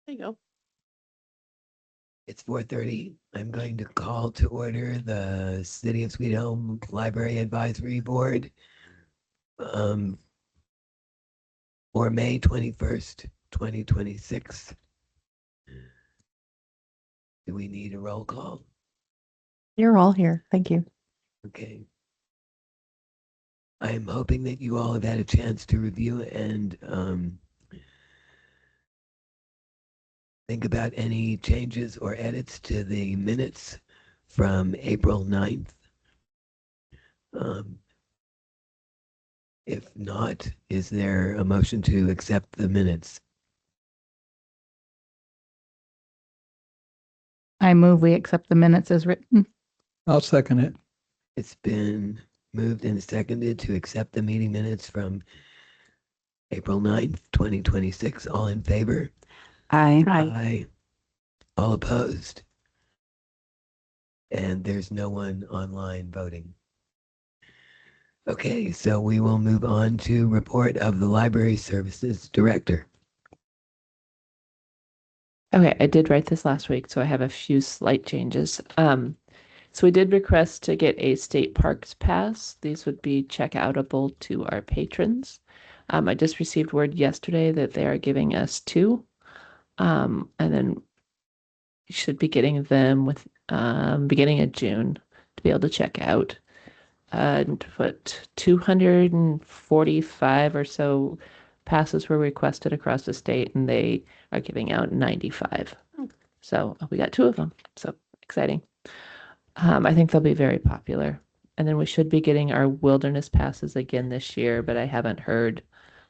There you go. It's 4:30. I'm going to call to order the City of Sweet Home Library Advisory Board um, for May 21st, 2026. Do we need a roll call? You're all here. Thank you. Okay. I'm hoping that you all have had a chance to review and think about any changes or edits to the minutes from April 9th. Um, if not, is there a motion to accept the minutes? I move we accept the minutes as written. I'll second it. It's been moved and seconded to accept the meeting minutes from April 9th, 2026. All in favor? Aye. Aye. All opposed? And there's no one online voting. Okay, so we will move on to report of the Library Services Director. Okay, I did write this last week, so I have a few slight changes. So we did request to get a state parks pass. These would be check-outable to our patrons. I just received word yesterday that they are giving us two. And then you should be getting them with beginning of June to be able to check out. And what 245 or so passes were requested across the state, and they are giving out 95. So we got two of them. So exciting. I think they'll be very popular. And then we should be getting our wilderness passes again this year, but I haven't heard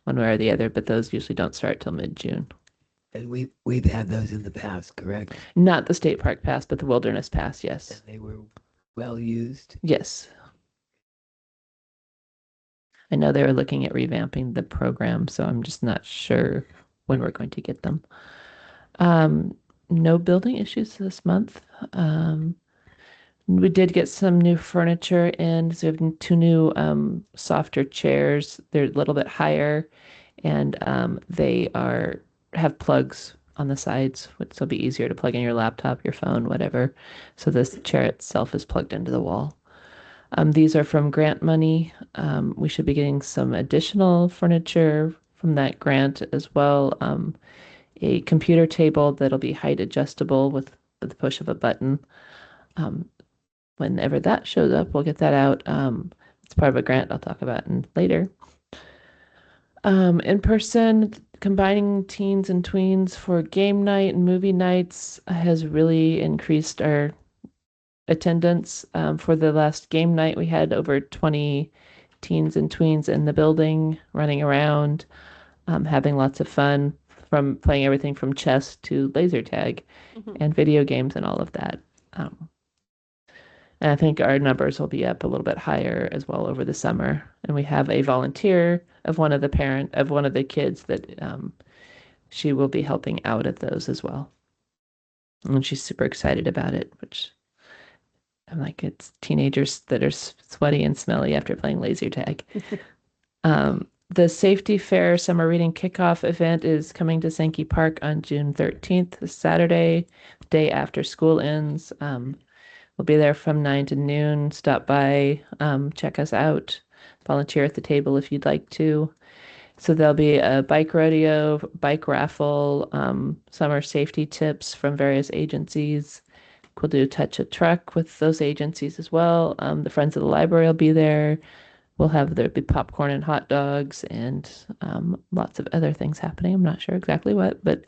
one way or the other, but those usually don't start till mid-June. And we've had those in the past, correct? Not the state park pass, but the wilderness pass, yes. And they were well used. Yes. I know they were looking at revamping the program, so I'm just not sure when we're going to get them. No building issues this month. We did get some new furniture in. So we have two new softer chairs. They're a little bit higher, and they have plugs on the sides, which will be easier to plug in your laptop, your phone, whatever. So this chair itself is plugged into the wall. These are from grant money. We should be getting some additional furniture from that grant as well. A computer table that'll be height adjustable with the push of a button. Whenever that shows up, we'll get that out. It's part of a grant I'll talk about later. In person, combining teens and tweens for game night and movie nights has really increased our attendance. For the last game night, we had over 20 teens and tweens in the building running around, having lots of fun, from playing everything from chess to laser tag and video games and all of that. And I think our numbers will be up a little bit higher as well over the summer. And we have a volunteer of one of the kids that she will be helping out at those as well. And she's super excited about it, which I'm like, it's teenagers that are sweaty and smelly after playing laser tag. The Safety Fair Summer Reading Kickoff event is coming to Sankey Park on June 13th, this Saturday, day after school ends. We'll be there from 9 to noon. Stop by, check us out, volunteer at the table if you'd like to. So there'll be a bike rodeo, bike raffle, summer safety tips from various agencies. We'll do Touch a Truck with those agencies as well. The Friends of the Library will be there. There'll be popcorn and hot dogs and lots of other things happening. I'm not sure exactly what, but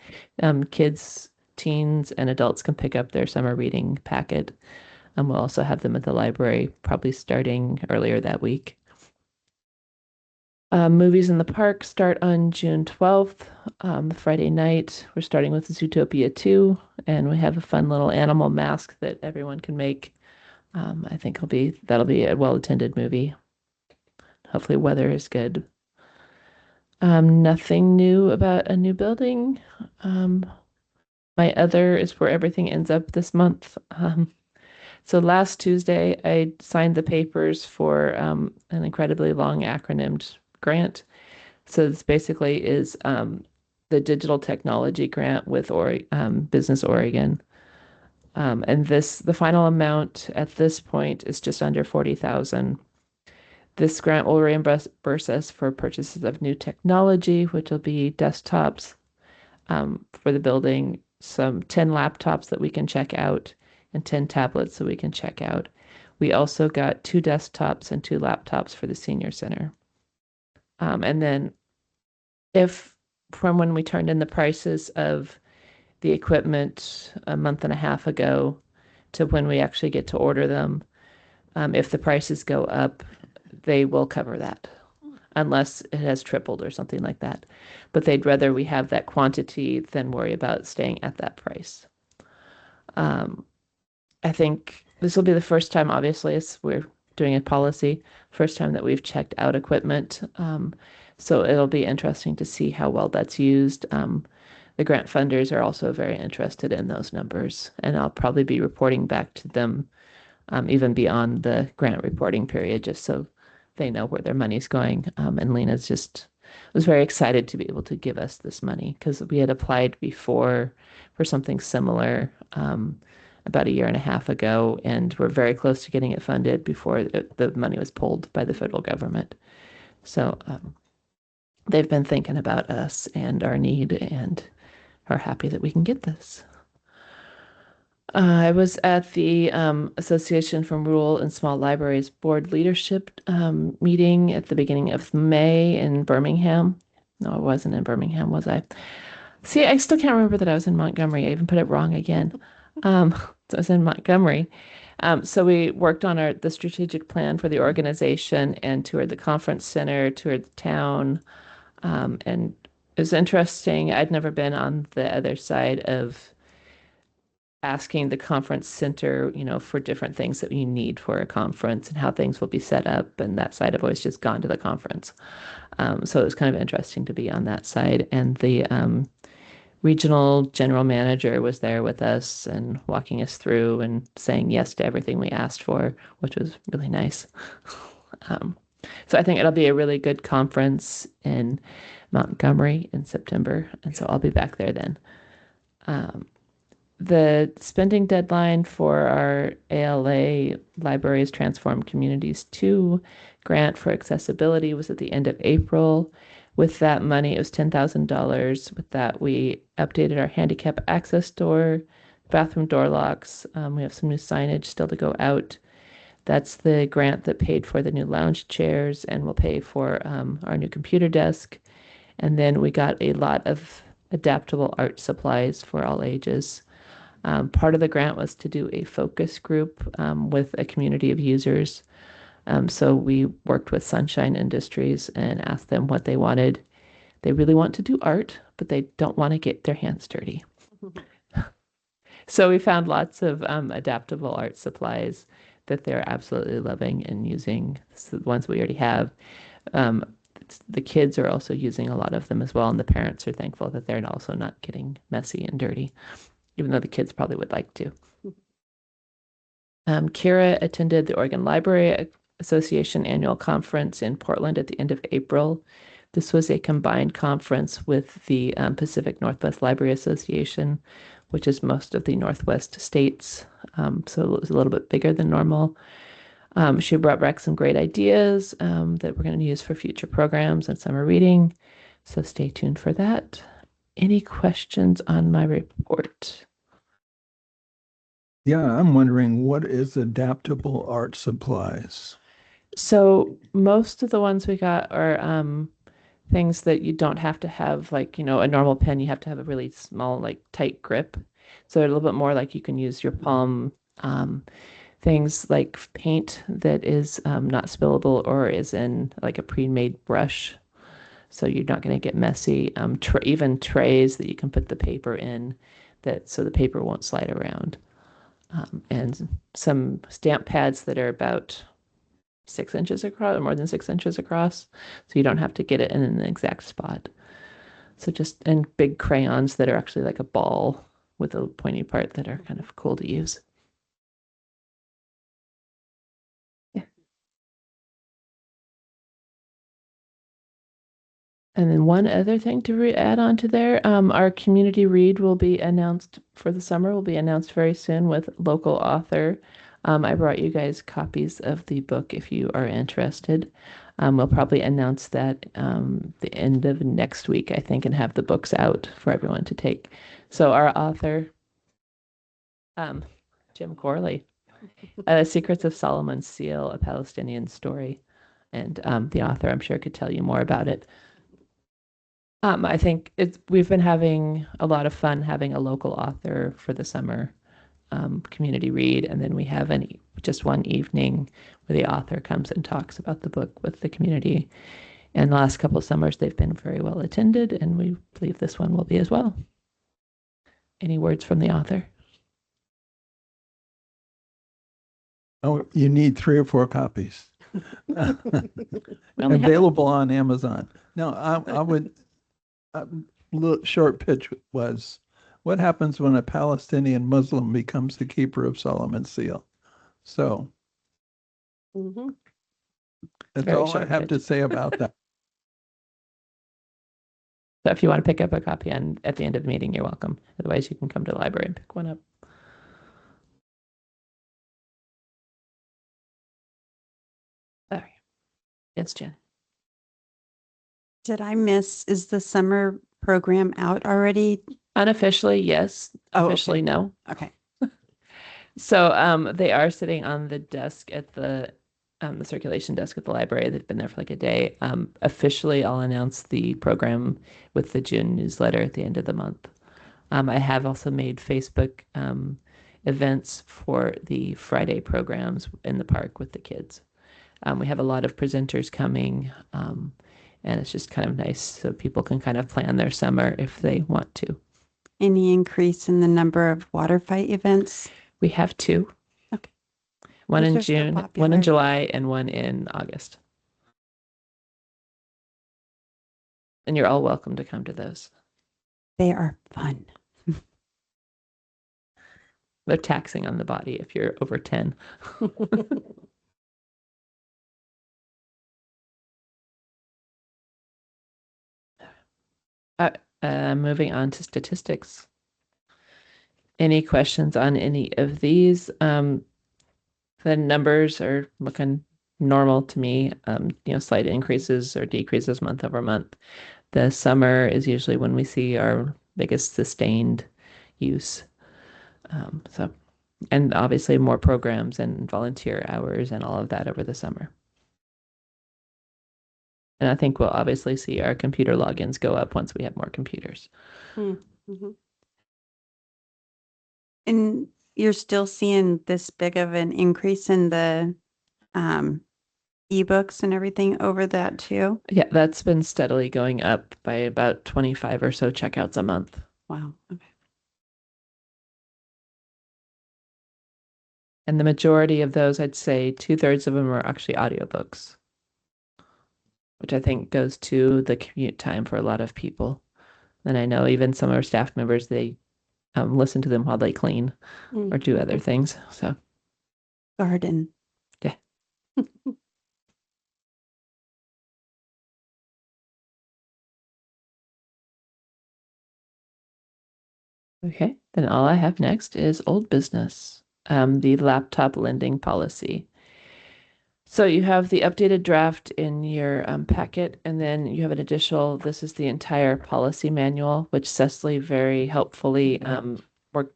kids, teens, and adults can pick up their summer reading packet. We'll also have them at the library, probably starting earlier that week. Movies in the park start on June 12th, Friday night. We're starting with Zootopia 2, and we have a fun little animal mask that everyone can make. I think that'll be a well-attended movie. Hopefully weather is good. Nothing new about a new building. My other is where everything ends up this month. So last Tuesday, I signed the papers for an incredibly long acronymed grant. So this basically is the digital technology grant with Business Oregon. And the final amount at this point is just under 40,000. This grant will reimburse us for purchases of new technology, which will be desktops for the building, some 10 laptops that we can check out, and 10 tablets that we can check out. We also got 2 desktops and 2 laptops for the senior center. And then if from when we turned in the prices of the equipment a month and a half ago to when we actually get to order them, if the prices go up, they will cover that unless it has tripled or something like that. But they'd rather we have that quantity than worry about staying at that price. I think this will be the first time, obviously, as we're doing a policy, first time that we've checked out equipment. So it'll be interesting to see how well that's used. The grant funders are also very interested in those numbers, and I'll probably be reporting back to them even beyond the grant reporting period, just so they know where their money's going. And Lena's just was very excited to be able to give us this money because we had applied before for something similar about a year and a half ago, and we're very close to getting it funded before the money was pulled by the federal government. So they've been thinking about us and our need and are happy that we can get this. I was at the Association from Rural and Small Libraries Board Leadership meeting at the beginning of May in Birmingham. No, I wasn't in Birmingham, was I? See, I still can't remember that I was in Montgomery. I even put it wrong again. So I was in Montgomery. So we worked on the strategic plan for the organization and toured the conference center, toured the town. And it was interesting. I'd never been on the other side of asking the conference center, for different things that you need for a conference and how things will be set up. And that side, I've always just gone to the conference. So it was kind of interesting to be on that side. And the regional general manager was there with us and walking us through and saying yes to everything we asked for, which was really nice. So I think it'll be a really good conference in Montgomery in September. And so I'll be back there then. The spending deadline for our ALA Libraries Transform Communities 2 grant for accessibility was at the end of April. With that money, it was $10,000. With that, we updated our handicap access door, bathroom door locks. We have some new signage still to go out. That's the grant that paid for the new lounge chairs and will pay for our new computer desk. And then we got a lot of adaptable art supplies for all ages. Part of the grant was to do a focus group with a community of users. So we worked with Sunshine Industries and asked them what they wanted. They really want to do art, but they don't want to get their hands dirty. So we found lots of adaptable art supplies that they're absolutely loving and using. So the ones we already have. The kids are also using a lot of them as well, and the parents are thankful that they're also not getting messy and dirty, even though the kids probably would like to. Kira attended the Oregon Library Association annual conference in Portland at the end of April. This was a combined conference with the Pacific Northwest Library Association, which is most of the Northwest states. So it was a little bit bigger than normal. She brought back some great ideas that we're going to use for future programs and summer reading. So stay tuned for that. Any questions on my report? Yeah, I'm wondering, what is adaptable art supplies? So most of the ones we got are things that you don't have to have, like, a normal pen. You have to have a really small, like, tight grip. So a little bit more like you can use your palm. Things like paint that is not spillable or is in like a pre-made brush. So you're not going to get messy. Even trays that you can put the paper in so the paper won't slide around. And some stamp pads that are about 6 inches across, or more than 6 inches across, so you don't have to get it in an exact spot. So and big crayons that are actually like a ball with a pointy part that are kind of cool to use. Yeah. And then one other thing to add on to there, our community read will be announced for the summer, will be announced very soon with local author. I brought you guys copies of the book if you are interested. We'll probably announce that the end of next week, I think, and have the books out for everyone to take. So our author, Jim Corley, Secrets of Solomon's Seal, a Palestinian story. And the author, I'm sure, could tell you more about it. I think we've been having a lot of fun having a local author for the summer community read, and then we have just one evening where the author comes and talks about the book with the community. And the last couple of summers, they've been very well attended, and we believe this one will be as well. Any words from the author? Oh, you need 3 or 4 copies. Available on Amazon. No, I would, little short pitch was, what happens when a Palestinian Muslim becomes the keeper of Solomon's seal? So that's Very all I short have to pitch. say about that. So if you want to pick up a copy at the end of the meeting, you're welcome. Otherwise, you can come to the library and pick one up. All right. Yes, Jen. Did I miss, is the summer program out already? Unofficially, yes. Oh, okay. Officially, no. Okay. So they are sitting on the desk at the circulation desk at the library. They've been there for like a day. Officially, I'll announce the program with the June newsletter at the end of the month. I have also made Facebook events for the Friday programs in the park with the kids. We have a lot of presenters coming, and it's just kind of nice so people can kind of plan their summer if they want to. Any increase in the number of water fight events? We have 2. Okay. One Those in are so June, one popular. in July, and one in August. And you're all welcome to come to those. They are fun. They're taxing on the body if you're over 10. Moving on to statistics. Any questions on any of these? The numbers are looking normal to me. Slight increases or decreases month over month. The summer is usually when we see our biggest sustained use. And obviously more programs and volunteer hours and all of that over the summer. And I think we'll obviously see our computer logins go up once we have more computers. Mm-hmm. And you're still seeing this big of an increase in the ebooks and everything over that too? Yeah, that's been steadily going up by about 25 or so checkouts a month. Wow. Okay. And the majority of those, I'd say 2/3 of them are actually audiobooks, which I think goes to the commute time for a lot of people. And I know even some of our staff members, they listen to them while they clean or do other things. So Garden. yeah. Okay, then all I have next is old business, the laptop lending policy. So you have the updated draft in your packet, and then you have an additional, this is the entire policy manual, which Cecily very helpfully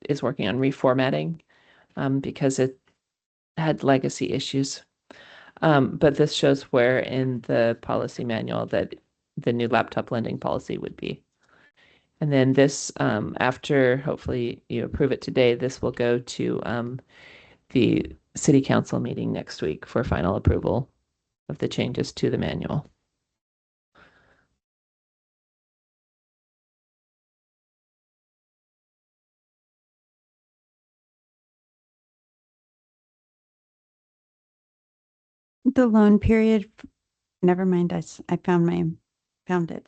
is working on reformatting because it had legacy issues. But this shows where in the policy manual that the new laptop lending policy would be. And then this, after hopefully you approve it today, this will go to the city council meeting next week for final approval of the changes to the manual. The loan period, never mind, I found it.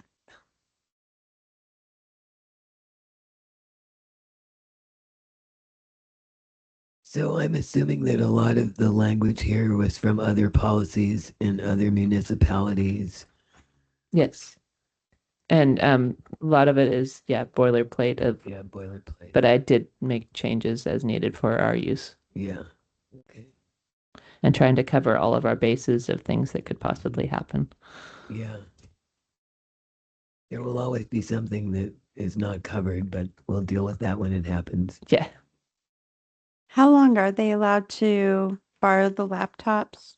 So I'm assuming that a lot of the language here was from other policies in other municipalities. Yes. And a lot of it is, yeah, boilerplate of, Yeah, boilerplate. but I did make changes as needed for our use Yeah. Okay. and trying to cover all of our bases of things that could possibly happen. Yeah. There will always be something that is not covered, but we'll deal with that when it happens. Yeah. How long are they allowed to borrow the laptops?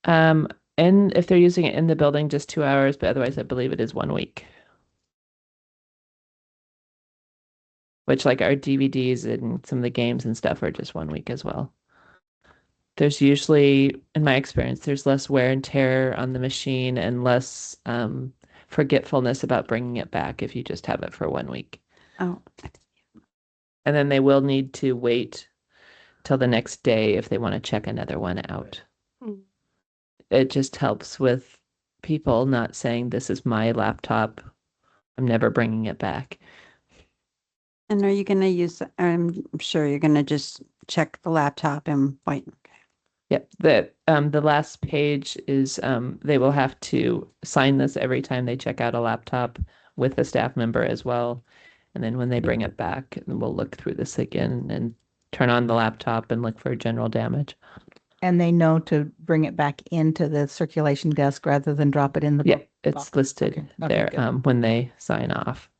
Um, and if they're using it in the building, just 2 hours, but otherwise I believe it is 1 week. Which like our DVDs and some of the games and stuff are just 1 week as well. There's usually, in my experience, there's less wear and tear on the machine and less forgetfulness about bringing it back if you just have it for 1 week. Oh, And then they will need to wait till the next day if they want to check another one out. Mm. It just helps with people not saying, this is my laptop, I'm never bringing it back. and are you going to use, I'm sure you're going to just check the laptop and wait. Yep, the last page is they will have to sign this every time they check out a laptop with a staff member as well. And then when they bring it back, we'll look through this again and turn on the laptop and look for general damage. And they know to bring it back into the circulation desk rather than drop it in the Yeah, box. it's listed Okay, okay, there good. when they sign off.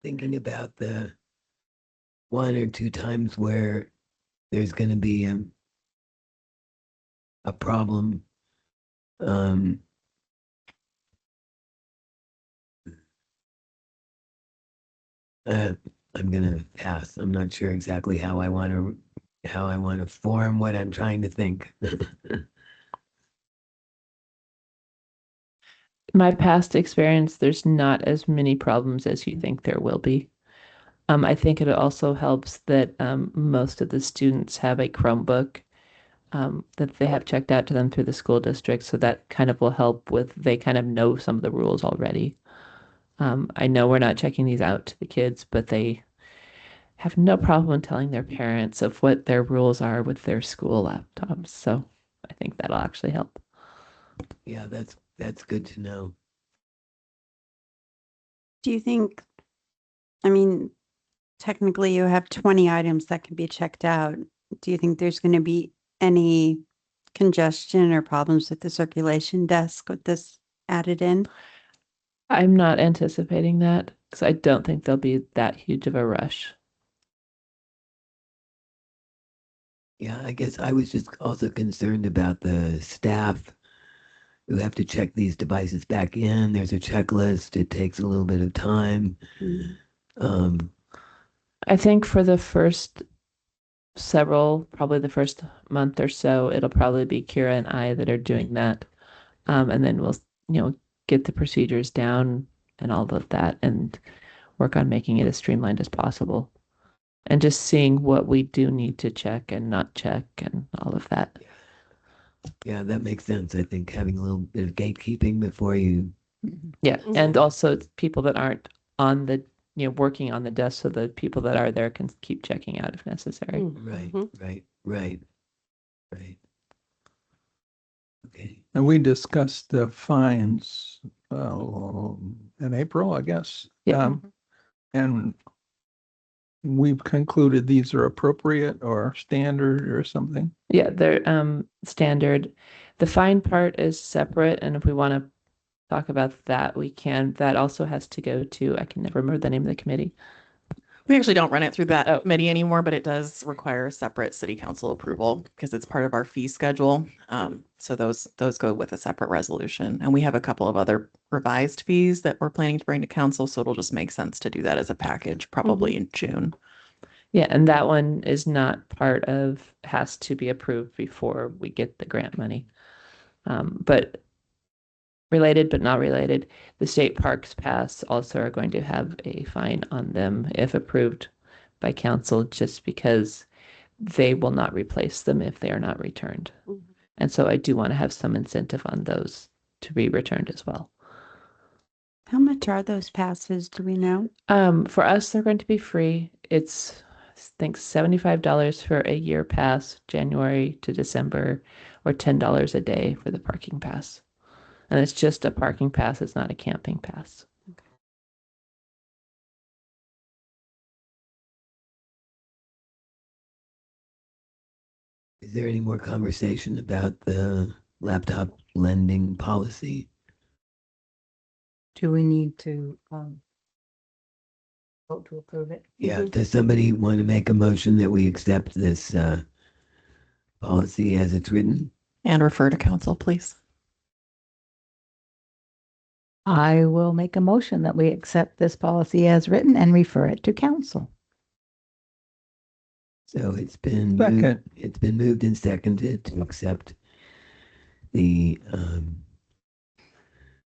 Thinking about the 1 or 2 times where there's going to be a problem. I'm gonna pass. I'm not sure exactly how I want to form what I'm trying to think. My past experience, there's not as many problems as you think there will be. I think it also helps that most of the students have a Chromebook that they have checked out to them through the school district. So that kind of will help with, they kind of know some of the rules already. I know we're not checking these out to the kids, but they have no problem telling their parents of what their rules are with their school laptops. So I think that'll actually help. Yeah, that's good to know. Do you think, I mean, technically you have 20 items that can be checked out. Do you think there's going to be any congestion or problems with the circulation desk with this added in? I'm not anticipating that because I don't think there'll be that huge of a rush. Yeah, I guess I was just also concerned about the staff who have to check these devices back in. There's a checklist. It takes a little bit of time. Um, I think for the first probably the first month or so, it'll probably be Kira and I that are doing that. And then we'll, get the procedures down and all of that and work on making it as streamlined as possible. And just seeing what we do need to check and not check and all of that. yeah, that makes sense. I think having a little bit of gatekeeping before you. Yeah. Mhm. And also it's people that aren't on the, working on the desk so the people that are there can keep checking out if necessary. Right, right. Okay. And we discussed the fines in April, I guess. Yeah. And we've concluded these are appropriate or standard or something. Yeah, they're standard. The fine part is separate, and if we want to talk about that, we can. That also has to go to, I can never remember the name of the committee. We actually don't run it through that Oh. committee anymore, but it does require separate city council approval because it's part of our fee schedule. So those go with a separate resolution. And we have a couple of other revised fees that we're planning to bring to council. So it'll just make sense to do that as a package, probably in June. Yeah, and that one is not part of, has to be approved before we get the grant money. But related but not related, the state parks pass also are going to have a fine on them if approved by council, just because they will not replace them if they are not returned. Mhm. And so I do want to have some incentive on those to be returned as well. How much are those passes? Do we know? For us, they're going to be free. It's, I think, $75 for a year pass, January to December, or $10 a day for the parking pass. And it's just a parking pass, it's not a camping pass. Is there any more conversation about the laptop lending policy? Do we need to vote to approve it? Yeah, does somebody want to make a motion that we accept this policy as it's written? And refer to council, please. I will make a motion that we accept this policy as written and refer it to council. So Second. it's been moved and seconded to accept the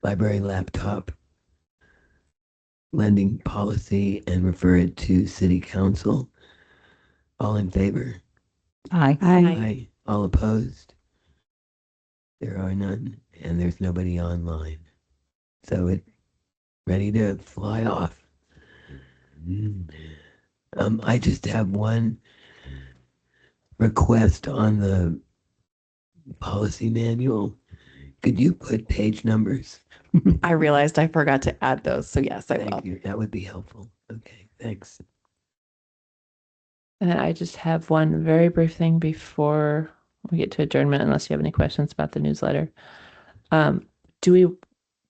library laptop lending policy and refer it to city council. All in favor? Aye. Aye. All opposed? There are none, and there's nobody online. So it's ready to fly off. I just have one request on the policy manual. Could you put page numbers? I realized I forgot to add those. So yes, I will. Thank you. That would be helpful. Okay, thanks. And then I just have one very brief thing before we get to adjournment, unless you have any questions about the newsletter.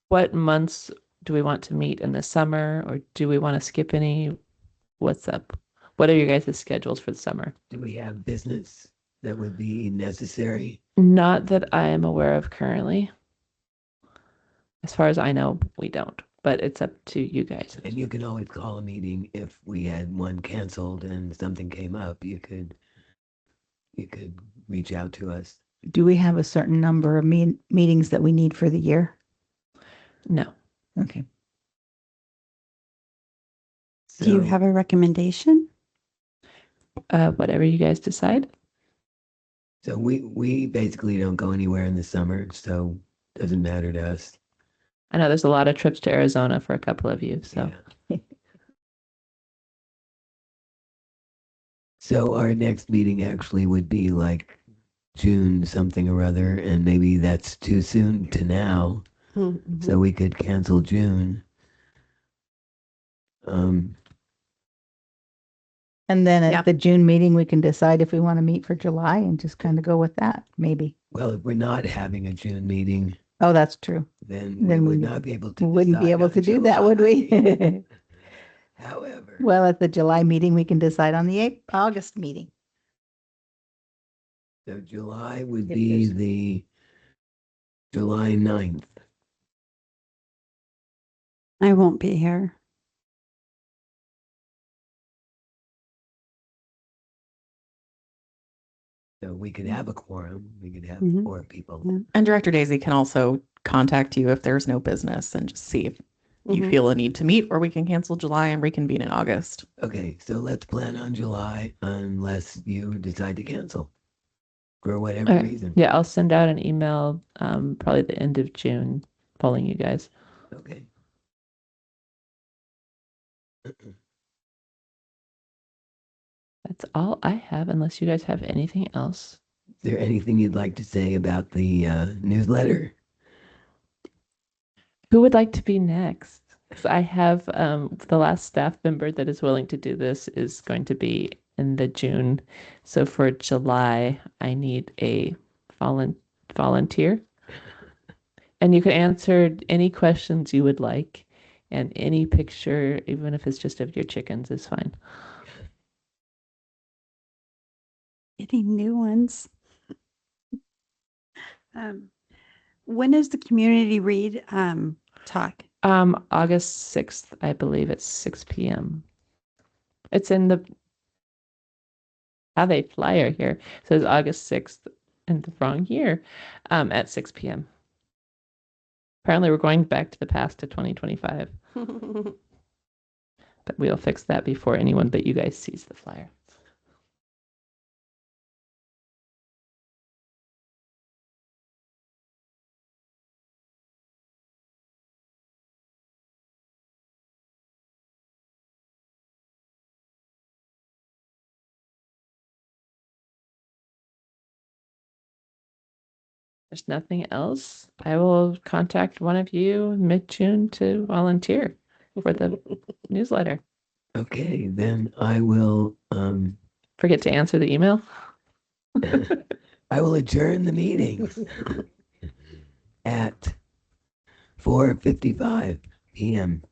What months do we want to meet in the summer, or do we want to skip any? What's up? What are your guys' schedules for the summer? Do we have business that would be necessary? Not that I am aware of currently. As far as I know, we don't, but it's up to you guys. And you can always call a meeting if we had one canceled and something came up. You could reach out to us. Do we have a certain number of meetings that we need for the year? No. Okay. Do you So- have a recommendation? Whatever you guys decide. So we basically don't go anywhere in the summer, so it doesn't matter to us. I know there's a lot of trips to Arizona for a couple of you, so. Yeah. So our next meeting actually would be like June something or other, and maybe that's too soon to now, so we could cancel June. And then Yeah. at the June meeting, we can decide if we want to meet for July and just kind of go with that, maybe. Well, if we're not having a June meeting, Oh, that's true. then we Then would we not be able to. We wouldn't be decide able on to do that, would we? July. However, Well, at the July meeting, we can decide on the August meeting. so July would If be there's- the July 9th. I won't be here. So we could have a quorum. We could have Mhm. 4 people. Yeah. And Director Daisy can also contact you if there's no business and just see if you Mhm. feel a need to meet, or we can cancel July and reconvene in August. Okay, so let's plan on July unless you decide to cancel for whatever Okay. reason. Yeah, I'll send out an email, probably the end of June, polling you guys. Okay. That's all I have, unless you guys have anything else. Is there anything you'd like to say about the newsletter? Who would like to be next? Because I have the last staff member that is willing to do this is going to be in the June. So for July, I need a volunteer. And you can answer any questions you would like, and any picture, even if it's just of your chickens, is fine. Getting new ones. When is the community read talk? August 6th, I believe it's 6 p.m. It's in the have a flyer here. It says August 6th in the wrong year at 6 p.m. Apparently, we're going back to the past to 2025, but we'll fix that before anyone but you guys sees the flyer. there's nothing else, I will contact one of you mid-June to volunteer for the newsletter. Okay, then I will Forget to answer the email. I will adjourn the meeting at 4:55 p.m.